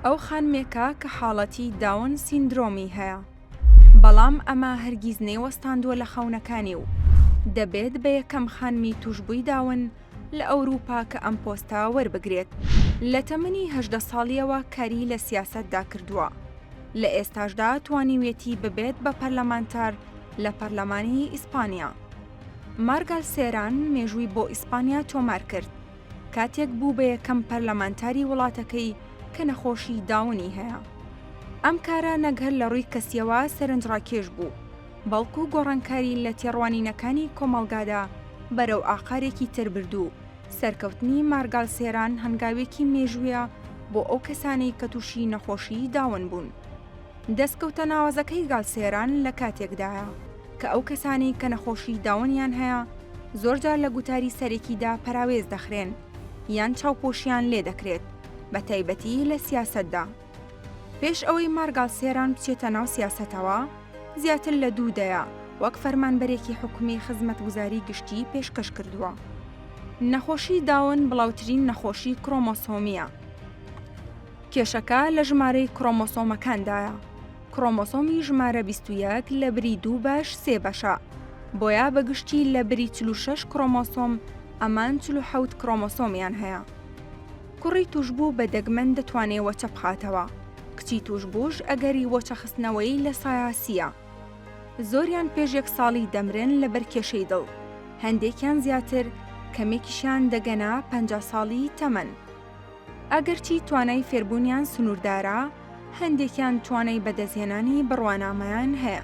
ئەو خانمێکە کە حاڵەتی داون سیندرۆمی هەیە، بەڵام ئەمە هەرگیز نەیوەستاندووە لە خەونەکانی و دەبێت بە یەکەم خانمی توشبووی داون لە ئەوروپا کە ئەم پۆستە وەربگرێت. لە تەمەنی 18 ساڵیەوە کاری لە سیاسەتدا کردووە. لە ئێستاشدا توانیوێتی ببێت بە پەرلەمانتار لە پەرلەمانی ئیسپانیا. مارگال سێران مێژووی بۆ ئیسپانیا تۆمار کرد کاتێک بوو بە یەکەم پەرلەمانتاری وڵاتەکەی کە نەخۆشی داونی هەیە. ئەم کارە نەگەر لە ڕووی کەسیەوە سەرنجڕاکێش بوو، بەڵکو گۆڕانکاری لە تێڕوانینەکانی کۆمەڵگادا بەرەو ئاقارێکی تر بردوو. سەرکەوتنی مارگال سێران هەنگاوێکی مێژوویە بۆ ئەو کەسانەی کە تووشی نەخۆشی داون بوون. دەستکەوتە ناوازەکەی گالسێران لە کاتێکدایە کە ئەو کەسانی کە نەخۆشی داونیان هەیە زۆرجار لە گوتاری سەرێکیدا پەراوێز دەخرێن یان چاوپۆشیان لێ دەکرێت، بە تایبەتی لە سیاسەتدا. پێش ئەوەی مارگال سێران بچێتە ناو سیاسەتەوە، زیاتر لە 2 دەیە وەک فەرمانبەرێکی حکومی خزمەتگوزاری گشتی پێشکەش کردووە. نەخۆشی داون بڵاوترین نەخۆشی کرۆمۆسۆمیە. کێشەکە لە ژمارەی کرۆمۆسۆمەکاندایە. کرۆمۆسۆمی ژمارە 21 لە بری 2/3 بەشە، بۆیە بەگشتی لە بری 46 کرۆمۆسۆم ئەمان 47 کرۆمۆسۆمیان هەیە. کوڕی توشبوو بە دەگمەن دەتوانێت وەچە بخاتەوە. کچی توشبووش ئەگەری وەچەخستنەوەی لە سایاسیە. زۆریان پێش 1 ساڵی دەمرن لەبەر کێشەی دڵ، هەندێکیان زیاتر، کەمێکیشیان دەگەنا 50 ساڵی تەمەن. ئەگەرچی توانای فێربوونیان سنووردارە، هەندێکیان توانای بەدەستهێنانی بڕوانامەیان هەیە.